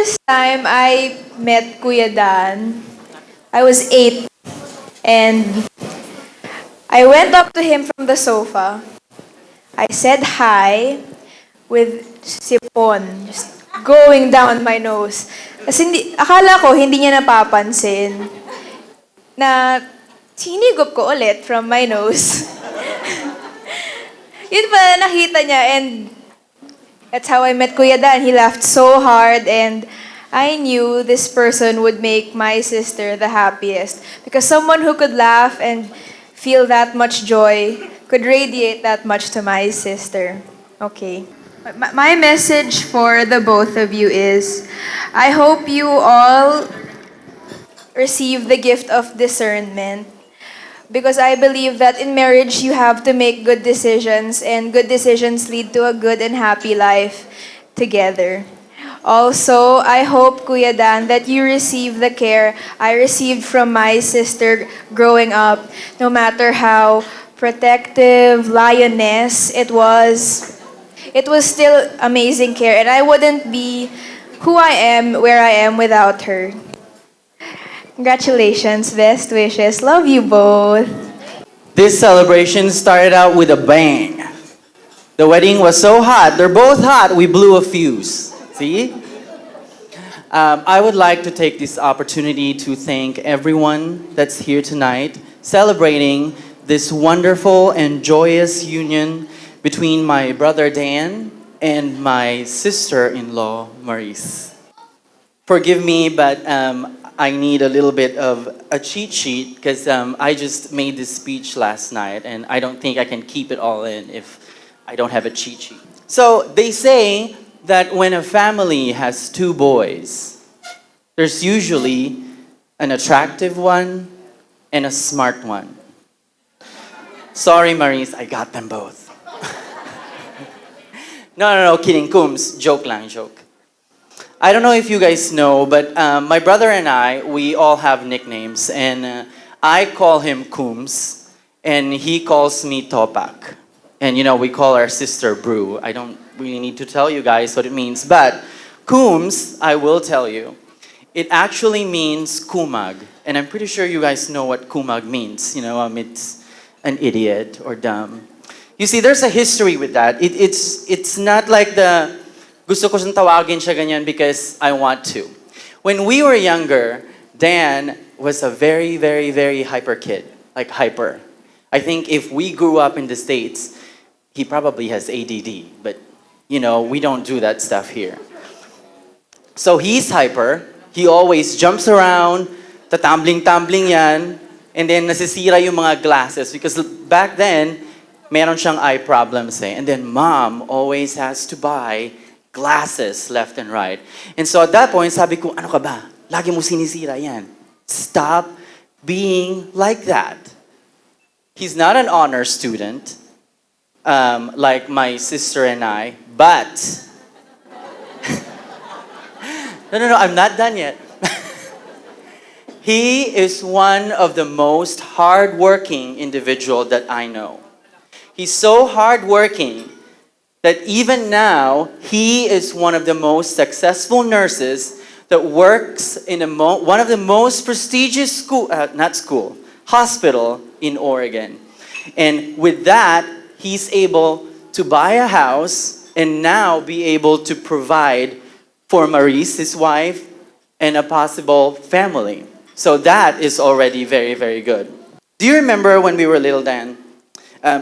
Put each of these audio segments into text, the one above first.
first time I met Kuya Dan, I was 8 and I went up to him from the sofa. I said hi with sipon just going down my nose. Kasi akala ko hindi niya napapansin na sinigop ko ulit from my nose. Yun pala nakita niya and that's how I met Kuya Dan. He laughed so hard and I knew this person would make my sister the happiest because someone who could laugh and feel that much joy could radiate that much to my sister. Okay. My message for the both of you is I hope you all receive the gift of discernment because I believe that in marriage you have to make good decisions and good decisions lead to a good and happy life together. Also, I hope, Kuya Dan, that you receive the care I received from my sister growing up, no matter how protective, lioness it was. It was still amazing care, and I wouldn't be who I am, where I am without her. Congratulations, best wishes. Love you both. This celebration started out with a bang. The wedding was so hot. They're both hot. We blew a fuse. See? I would like to take this opportunity to thank everyone that's here tonight celebrating this wonderful and joyous union between my brother Dan and my sister-in-law Maurice. Forgive me, but I need a little bit of a cheat sheet because I just made this speech last night and I don't think I can keep it all in if I don't have a cheat sheet. So they say that when a family has two boys, there's usually an attractive one and a smart one. Sorry, Maurice, I got them both. No, kidding, Coombs. Joke lang, joke. I don't know if you guys know, but my brother and I, we all have nicknames, and I call him Coombs, and he calls me Topak. And you know, we call our sister Brew. I don't really need to tell you guys what it means, but Coombs, I will tell you, it actually means kumag. And I'm pretty sure you guys know what kumag means. You know, it's an idiot or dumb. You see, there's a history with that. It's not like the gusto ko siyang tawagin siya ganyan because I want to. When we were younger, Dan was a very, very, very hyper kid. Like hyper. I think if we grew up in the States, he probably has ADD. But, you know, we don't do that stuff here. So he's hyper. He always jumps around, tatambling-tambling yan, and then nasisira yung mga glasses. Because back then, meron siyang eye problems eh. And then mom always has to buy glasses left and right. And so at that point, sabi ko, ano ka ba? Lagi mo sinisira yan. Stop being like that. He's not an honor student, like my sister and I, but... No, I'm not done yet. He is one of the most hardworking individual that I know. He's so hardworking that even now, he is one of the most successful nurses that works in one of the most prestigious hospital in Oregon. And with that, he's able to buy a house and now be able to provide for Maurice, his wife, and a possible family. So that is already very, very good. Do you remember when we were little, Dan?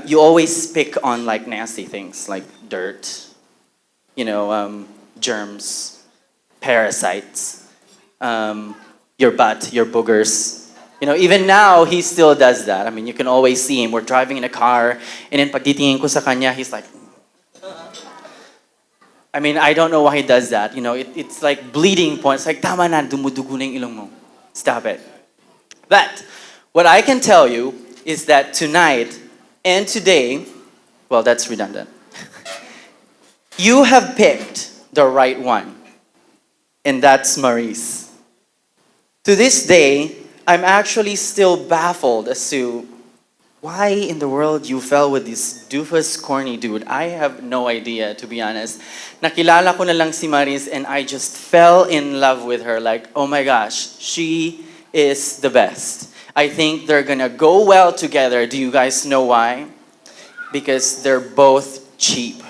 You always pick on like nasty things like dirt, you know, germs, parasites, your butt, your boogers. You know, even now, he still does that. I mean, you can always see him. We're driving in a car, and then pagtitingin ko sa kanya, he's like... I mean, I don't know why he does that. You know, it's like bleeding points. Like, tama na, dumudugo na yung ilong mo. Stop it. But what I can tell you is that tonight and today, well, that's redundant. You have picked the right one. And that's Maurice. To this day, I'm actually still baffled as to why in the world you fell with this doofus corny dude? I have no idea, to be honest. Nakilala ko na lang si Maris and I just fell in love with her. Like, oh my gosh, she is the best. I think they're gonna go well together. Do you guys know why? Because they're both cheap.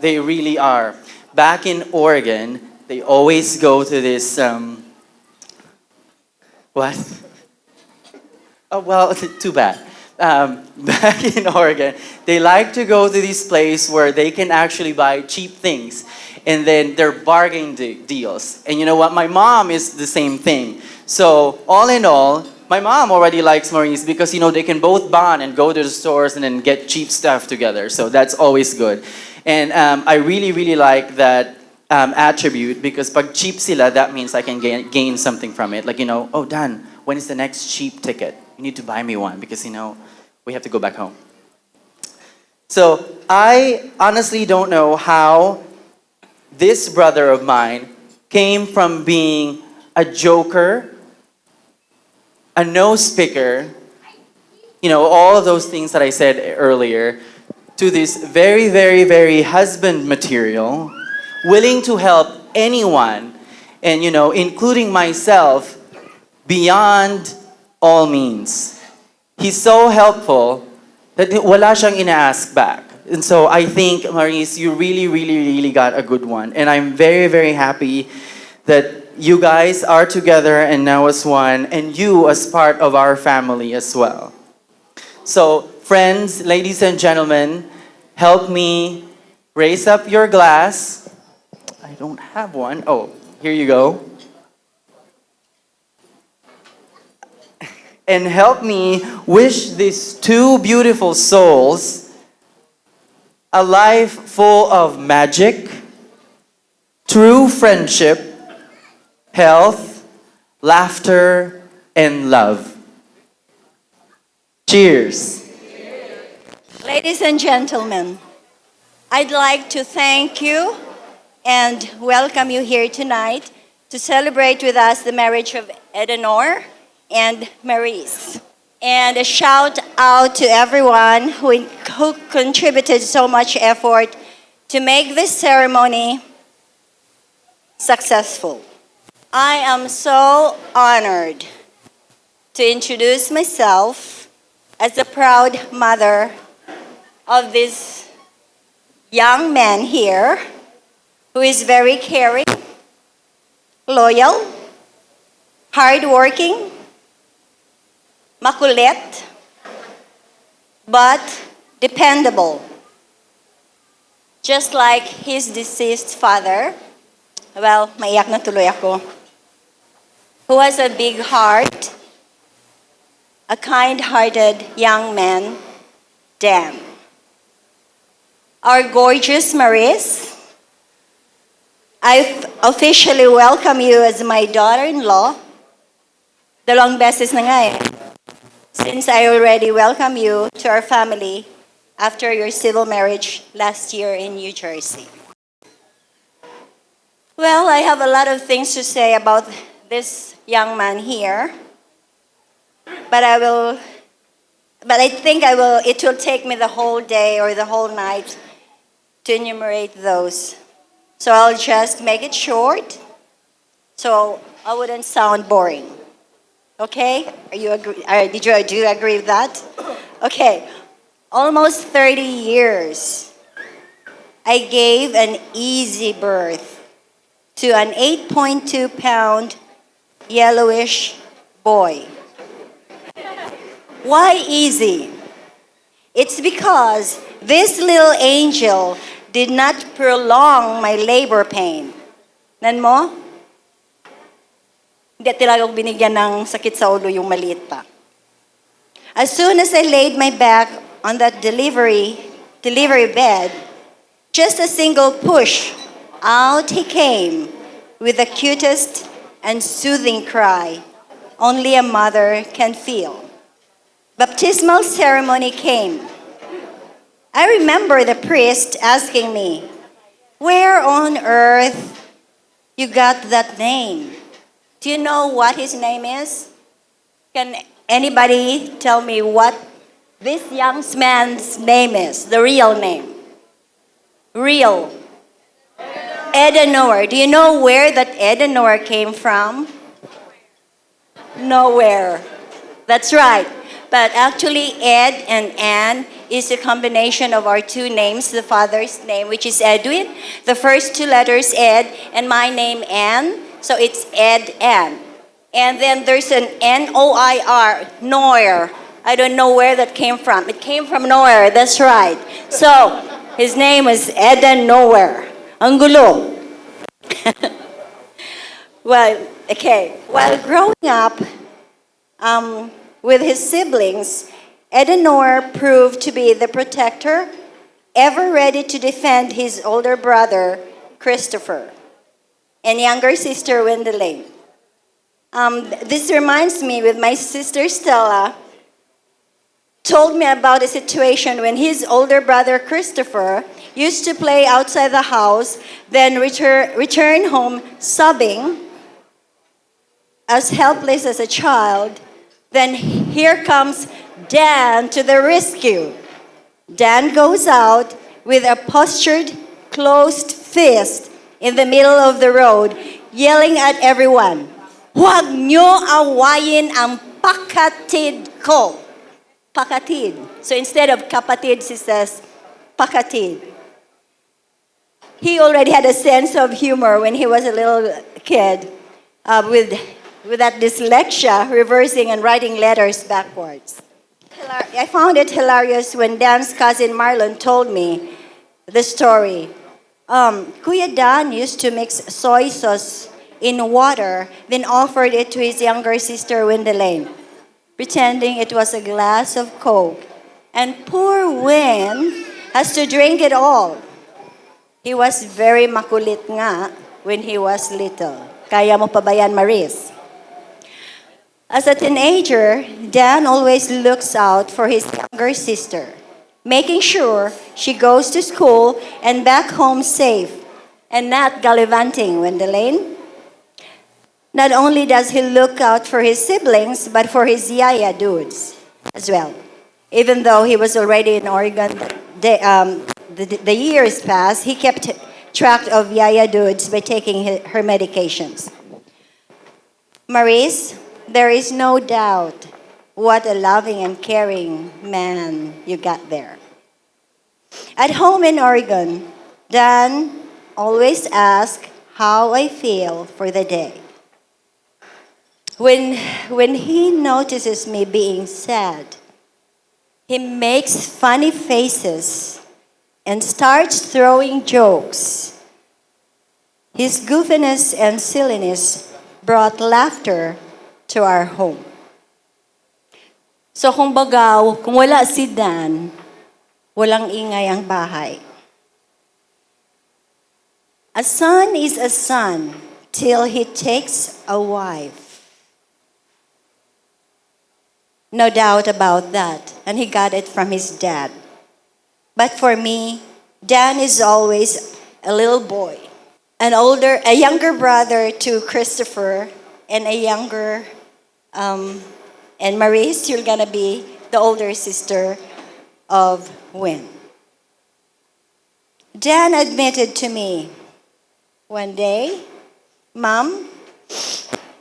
They really are. Back in Oregon, they always go to this, what? Oh, well, too bad. Back in Oregon, they like to go to this place where they can actually buy cheap things. And then they're bargain deals. And you know what? My mom is the same thing. So, all in all, my mom already likes Maurice because, they can both bond and go to the stores and then get cheap stuff together. So, that's always good. And I really, really like that attribute because pag cheap sila, that means I can gain something from it. Like, oh, Dan, when is the next cheap ticket? You need to buy me one because, we have to go back home. So I honestly don't know how this brother of mine came from being a joker, a nose picker, all of those things that I said earlier, to this very, very, very husband material, willing to help anyone, and, including myself, beyond all means. He's so helpful that wala siyang ina-ask back. And so I think, Maurice, you really, really, really got a good one. And I'm very, very happy that you guys are together and now as one, and you as part of our family as well. So, friends, ladies and gentlemen, help me raise up your glass. I don't have one. Oh, here you go. And help me wish these two beautiful souls a life full of magic, true friendship, health, laughter, and love. Cheers. Ladies and gentlemen, I'd like to thank you and welcome you here tonight to celebrate with us the marriage of Edenor and Maurice. And a shout out to everyone who contributed so much effort to make this ceremony successful. I am so honored to introduce myself as the proud mother of this young man here who is very caring, loyal, hardworking, makulit, but dependable. Just like his deceased father, well, maiyak na tuloy ako, who has a big heart, a kind-hearted young man, Dan. Our gorgeous Maris, I officially welcome you as my daughter-in-law. Dalawang beses na nga eh. Since I already welcome you to our family after your civil marriage last year in New Jersey. Well, I have a lot of things to say about this young man here, but I think it will take me the whole day or the whole night to enumerate those. So I'll just make it short so I wouldn't sound boring. Okay? Do you agree with that? Okay. Almost 30 years. I gave an easy birth to an 8.2 pound yellowish boy. Why easy? It's because this little angel did not prolong my labor pain. Nan mo? Hindi talaga ako binigyan ng sakit sa ulo yung maliit pa. As soon as I laid my back on that delivery bed, just a single push, out he came with the cutest and soothing cry only a mother can feel. Baptismal ceremony came. I remember the priest asking me, "Where on earth you got that name? Do you know what his name is? Can Anybody tell me what this young man's name is? The real name. Real. Edenor. Do you know where that Edenor came from? Nowhere. That's right. But actually, Ed and Ann is a combination of our two names, the father's name, which is Edwin, the first two letters Ed, and my name Ann, so it's Ed Ann. And then there's an Noir, Noir. I don't know where that came from. It came from nowhere, that's right. So, his name is Eden Nowhere. Ang gulo. Well, okay. While growing up, with his siblings, Edenor proved to be the protector, ever ready to defend his older brother, Christopher, and younger sister, Wendelane. This reminds me with my sister Stella, told me about a situation when his older brother, Christopher, used to play outside the house, then return home sobbing, as helpless as a child. Then here comes Dan to the rescue. Dan goes out with a postured, closed fist in the middle of the road, yelling at everyone, "Huwag niyo awayin ang pakatid ko." Pakatid. So instead of kapatid, she says, pakatid. He already had a sense of humor when he was a little kid, with that dyslexia, reversing and writing letters backwards. I found it hilarious when Dan's cousin Marlon told me the story. Kuya Dan used to mix soy sauce in water, then offered it to his younger sister Wendelane, pretending it was a glass of Coke. And poor Wen has to drink it all. He was very makulit nga when he was little. Kaya mo pa ba yan, Maris? As a teenager, Dan always looks out for his younger sister, making sure she goes to school and back home safe and not gallivanting, Wendelane. Not only does he look out for his siblings, but for his yaya dudes as well. Even though he was already in Oregon, the years passed, he kept track of yaya dudes by taking her medications. Maurice, there is no doubt what a loving and caring man you got there. At home in Oregon, Dan always asks how I feel for the day. When he notices me being sad, he makes funny faces and starts throwing jokes. His goofiness and silliness brought laughter to our home. So kung wala si Dan, walang ingay ang bahay. A son is a son till he takes a wife. No doubt about that. And he got it from his dad. But for me, Dan is always a little boy. A younger brother to Christopher, and and Maurice, you're gonna be the older sister of Win. Dan admitted to me one day, "Mom,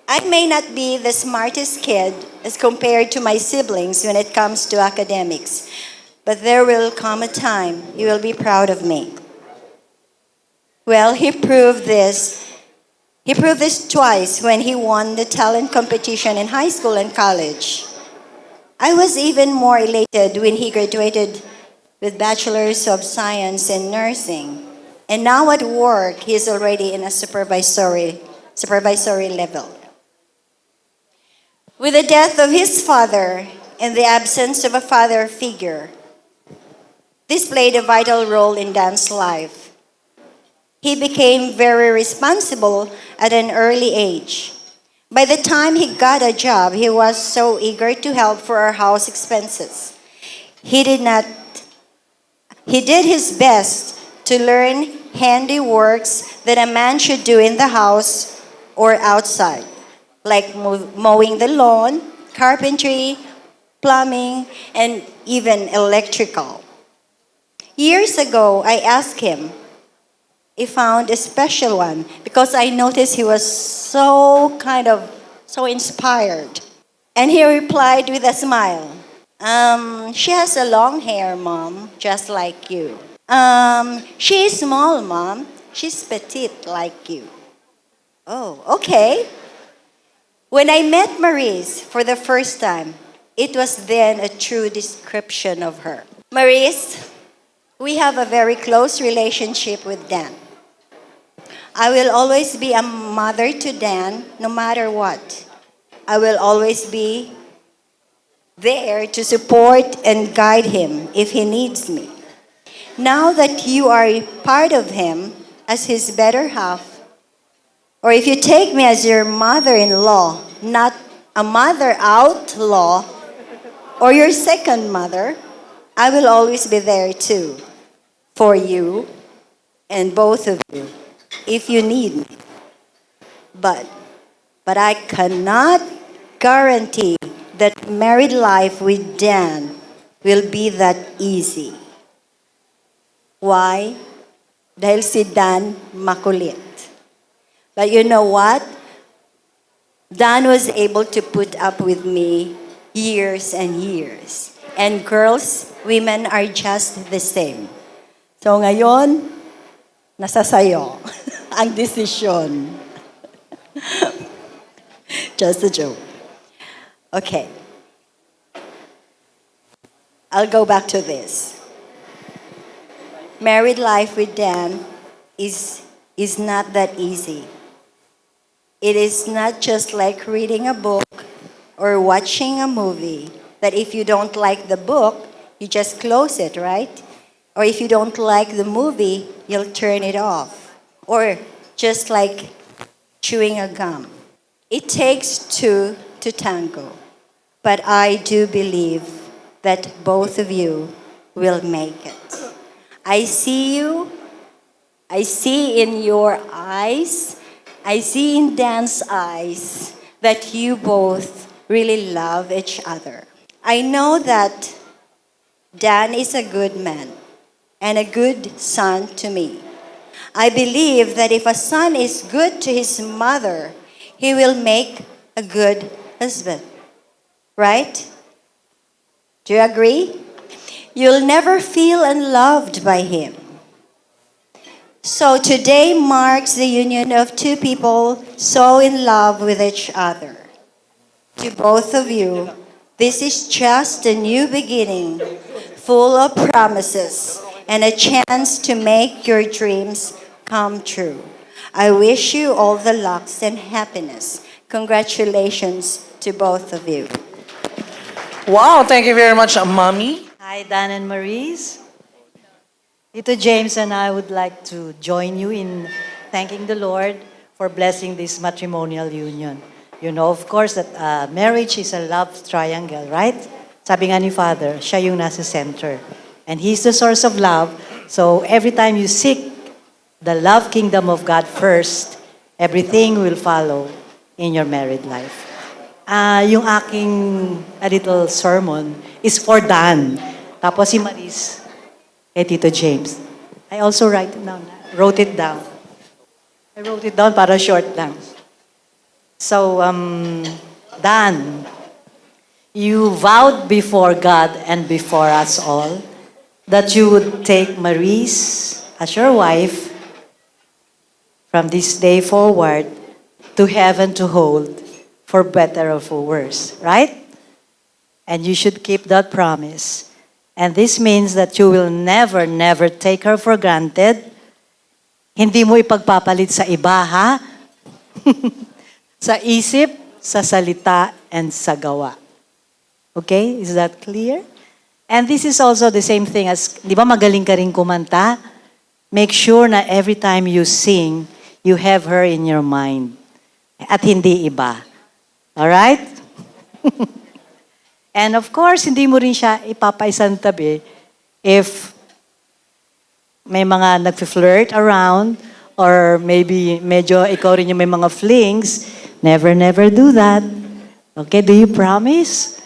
I may not be the smartest kid as compared to my siblings when it comes to academics, but there will come a time you will be proud of me." Well, he proved this. He proved this twice when he won the talent competition in high school and college. I was even more elated when he graduated with Bachelor's of Science in Nursing. And now at work, he is already in a supervisory level. With the death of his father and the absence of a father figure, this played a vital role in Dan's life. He became very responsible at an early age. By the time he got a job, he was so eager to help for our house expenses. He did his best to learn handiworks that a man should do in the house or outside, like mowing the lawn, carpentry, plumbing, and even electrical. Years ago, I asked him, he found a special one because I noticed he was so inspired. And he replied with a smile, she has a long hair, Mom, just like you. She is small, Mom. She's petite like you. Oh, okay. When I met Maurice for the first time, it was then a true description of her. Maurice, we have a very close relationship with Dan. I will always be a mother to Dan no matter what. I will always be there to support and guide him if he needs me. Now that you are a part of him as his better half, or if you take me as your mother-in-law, not a mother outlaw, or your second mother, I will always be there too, for you and both of you, if you need me. But I cannot guarantee that married life with Dan will be that easy. Why? Dahil si Dan makulit. But you know what? Dan was able to put up with me years and years. And girls, women are just the same. So ngayon, nasa sayo ang desisyon. Just a joke. Okay. I'll go back to this. Married life with Dan is not that easy. It is not just like reading a book or watching a movie that if you don't like the book, you just close it, right? Or if you don't like the movie, you'll turn it off. Or just like chewing a gum. It takes two to tango. But I do believe that both of you will make it. I see you. I see in your eyes. I see in Dan's eyes that you both really love each other. I know that Dan is a good man and a good son to me. I believe that if a son is good to his mother, he will make a good husband. Right? Do you agree? You'll never feel unloved by him. So today marks the union of two people so in love with each other. To both of you, this is just a new beginning, full of promises and a chance to make your dreams come true. I wish you all the lucks and happiness. Congratulations to both of you. Wow, thank you very much, Mommy. Hi, Dan and Maurice. Tito James and I would like to join you in thanking the Lord for blessing this matrimonial union. You know, of course, that marriage is a love triangle, right? Sabi nga ni Father, siya yung nasa center. And He's the source of love. So every time you seek the love kingdom of God first, everything will follow in your married life. Yung aking little sermon is for Dan. Tapos si Maris, kay Tito James. I also wrote it down. I wrote it down para short lang. So, Dan, you vowed before God and before us all that you would take Maris as your wife from this day forward to heaven to hold for better or for worse, right? And you should keep that promise. And this means that you will never, never take her for granted. Hindi mo ipagpapalit sa iba, ha? Sa isip, sa salita, and sa gawa. Okay? Is that clear? And this is also the same thing as, di ba magaling ka rin kumanta? Make sure na every time you sing, you have her in your mind. At hindi iba. Alright? And of course, hindi mo rin siya ipapaisang tabi if may mga nag-flirt around or maybe medyo ikaw rin yung may mga flings. Never, never do that. Okay, do you promise?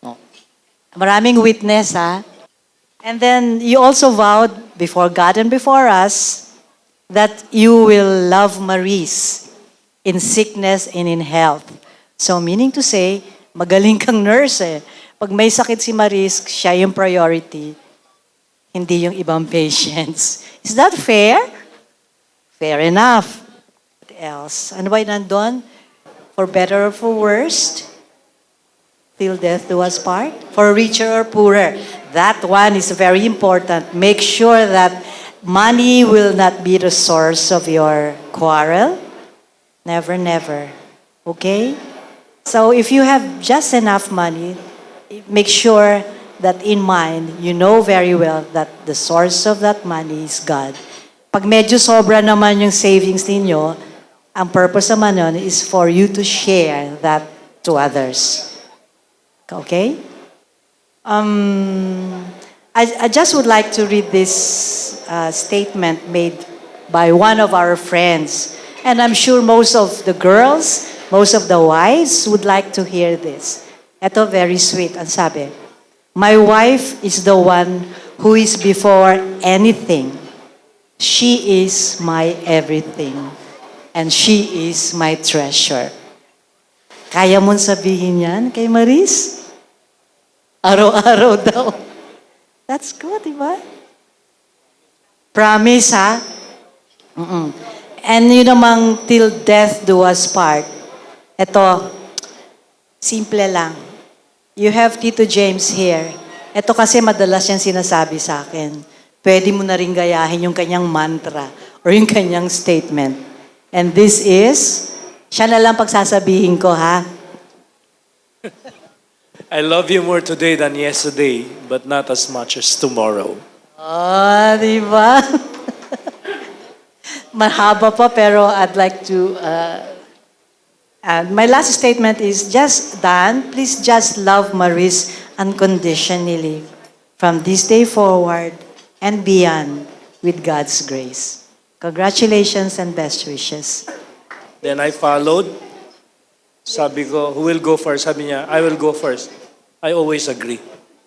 Oh. Maraming witness, ha? And then you also vowed before God and before us that you will love Maris in sickness and in health. So meaning to say, magaling kang nurse eh. Pag may sakit si Maris, siya yung priority, hindi yung ibang patients. Is that fair? Fair enough. What else? Ano ba yung nandun? For better or for worse, till death do us part. For richer or poorer. That one is very important. Make sure that money will not be the source of your quarrel. Never, never. Okay? So if you have just enough money, make sure that in mind, you know very well that the source of that money is God. Pag medyo sobra naman yung savings ninyo, ang purpose naman nun is for you to share that to others. Okay? I just would like to read this statement made by one of our friends. And I'm sure most of the girls, most of the wives would like to hear this. Ito, very sweet. Ang sabi, my wife is the one who is before anything. She is my everything. And she is my treasure. Kaya mong sabihin yan kay Maris? Araw-araw daw. That's good, di ba? Promise, ha? And yun namang till death do us part. Ito, simple lang. You have Tito James here. Ito kasi madalas yan sinasabi sa akin. Pwede mo na rin gayahin yung kanyang mantra or yung kanyang statement. And this is, siya na lang pagsasabihin ko, ha? I love you more today than yesterday, but not as much as tomorrow. Oh, di ba? Mahaba pa, pero I'd like to... and my last statement is, just Dan, please just love Maris unconditionally from this day forward and beyond with God's grace. Congratulations and best wishes. Then I followed. Sabi ko, who will go first? Sabi niya, I will go first. I always agree.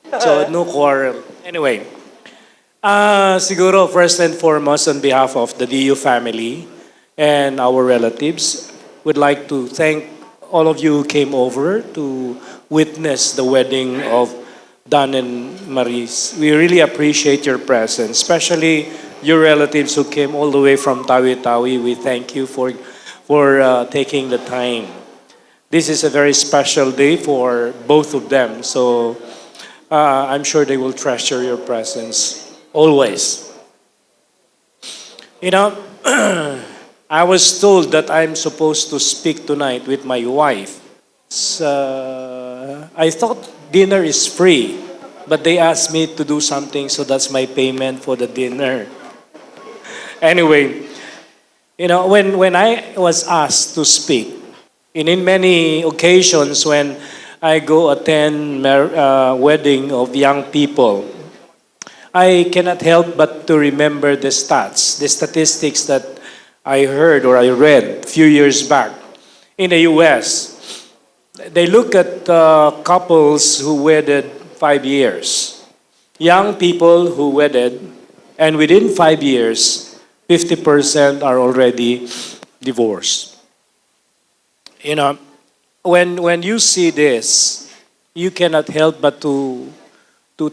So, no quarrel. Anyway, siguro first and foremost on behalf of the DU family and our relatives, would like to thank all of you who came over to witness the wedding of Dan and Maris. We really appreciate your presence, especially your relatives who came all the way from Tawi-Tawi. We thank you for taking the time. This is a very special day for both of them, so I'm sure they will treasure your presence always. You know, I was told that I'm supposed to speak tonight with my wife. I thought dinner is free, but they asked me to do something, so that's my payment for the dinner. Anyway, you know, when I was asked to speak, and in many occasions when I go attend wedding of young people, I cannot help but to remember the stats, the statistics that I heard or I read a few years back in the US. They look at couples who wedded 5 years, young people who wedded, and within 5 years, 50% are already divorced. You know, when you see this, you cannot help but to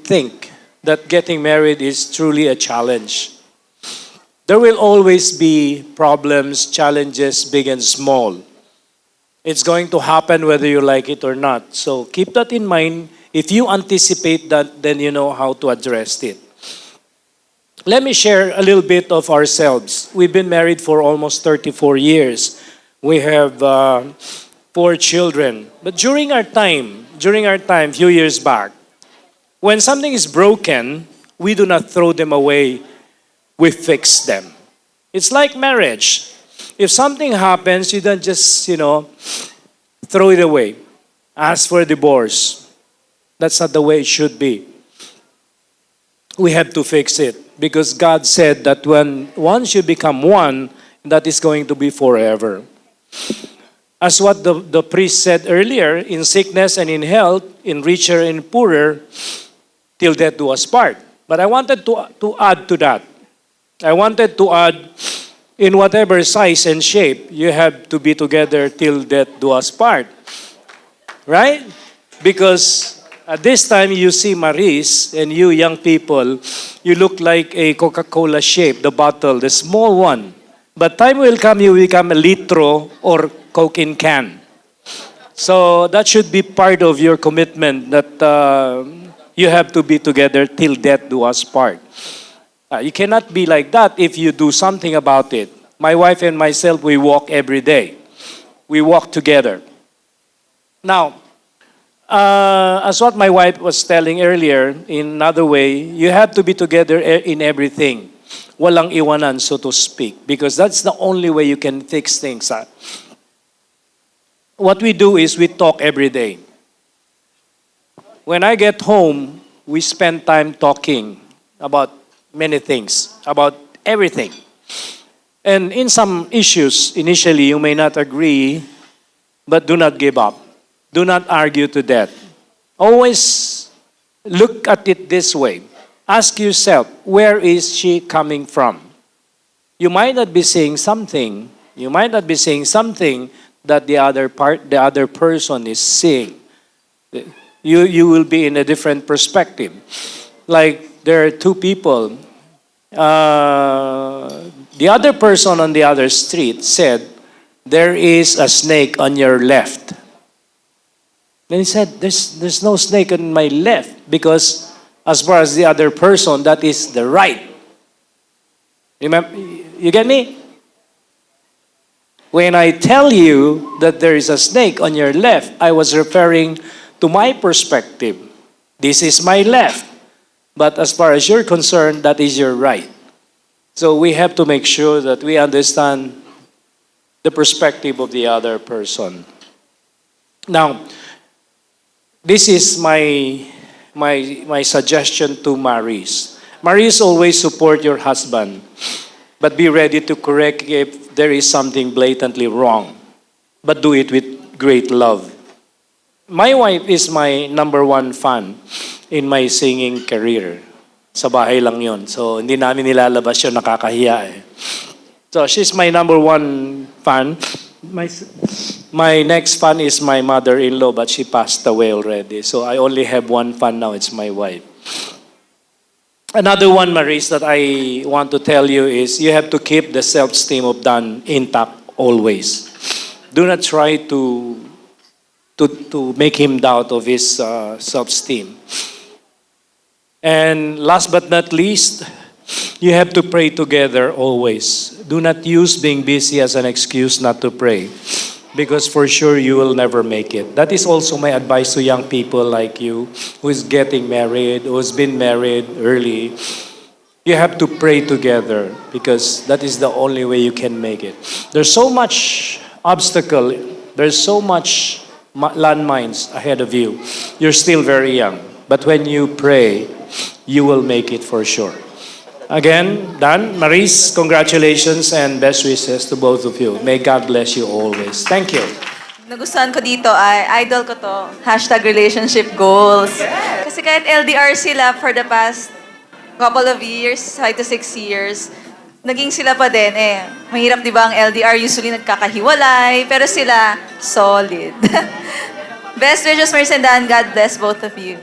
think that getting married is truly a challenge. There will always be problems, challenges, big and small. It's going to happen whether you like it or not. So keep that in mind. If you anticipate that, then you know how to address it. Let me share a little bit of ourselves. We've been married for almost 34 years. We have 4 children. But during our time, few years back, when something is broken, we do not throw them away. We fix them. It's like marriage. If something happens, you don't just, throw it away. Ask for a divorce. That's not the way it should be. We have to fix it because God said that when once you become one, that is going to be forever. as what the priest said earlier, in sickness and in health, in richer and poorer, till death do us part. But I wanted to add to that. I wanted to add, in whatever size and shape, you have to be together till death do us part. Right? Because at this time, you see Maris, and you young people, you look like a Coca-Cola shape, the bottle, the small one. But time will come, you become a litro or Coke in can. So that should be part of your commitment that you have to be together till death do us part. You cannot be like that if you do something about it. My wife and myself, we walk every day. We walk together. Now, as what my wife was telling earlier, in another way, you have to be together in everything. Walang iwanan, so to speak, because that's the only way you can fix things. What we do is we talk every day. When I get home, we spend time talking about many things, about everything. And in some issues, initially, you may not agree, but do not give up. Do not argue to death. Always look at it this way. Ask yourself, where is she coming from? You might not be saying something. You might not be saying something that the other person is seeing. You will be in a different perspective. Like there are two people. The other person on the other street said, there is a snake on your left. Then he said, there's no snake on my left because as far as the other person, that is the right. Remember, you get me? When I tell you that there is a snake on your left, I was referring to my perspective. This is my left. But as far as you're concerned, that is your right. So we have to make sure that we understand the perspective of the other person. Now, this is my suggestion to Maris. Maris, always support your husband, but be ready to correct if there is something blatantly wrong. But do it with great love. My wife is my number one fan in my singing career. Sa bahay lang yon. So, hindi namin nilalabas yun, nakakahiya eh. So, she's my number one fan. My next fan is my mother-in-law, but she passed away already. So, I only have one fan now, it's my wife. Another one, Maris, that I want to tell you is you have to keep the self-esteem of Dan intact always. Do not try to make him doubt of his self-esteem. And last but not least, you have to pray together always. Do not use being busy as an excuse not to pray, because for sure you will never make it. That is also my advice to young people like you, who is getting married, who has been married early. You have to pray together, because that is the only way you can make it. There's so much obstacle, there's so much landmines ahead of you. You're still very young, but when you pray, you will make it for sure. Again, Dan, Maris, congratulations and best wishes to both of you. May God bless you always. Thank you. Nagustuhan ko dito ay idol ko to, #relationship goals. Kasi kahit LDR sila for the past couple of years, 5 to 6 years, naging sila pa din eh. Mahirap di ba ang LDR, usually nagkakahiwalay, pero sila solid. Best wishes, Maris and Dan. God bless both of you.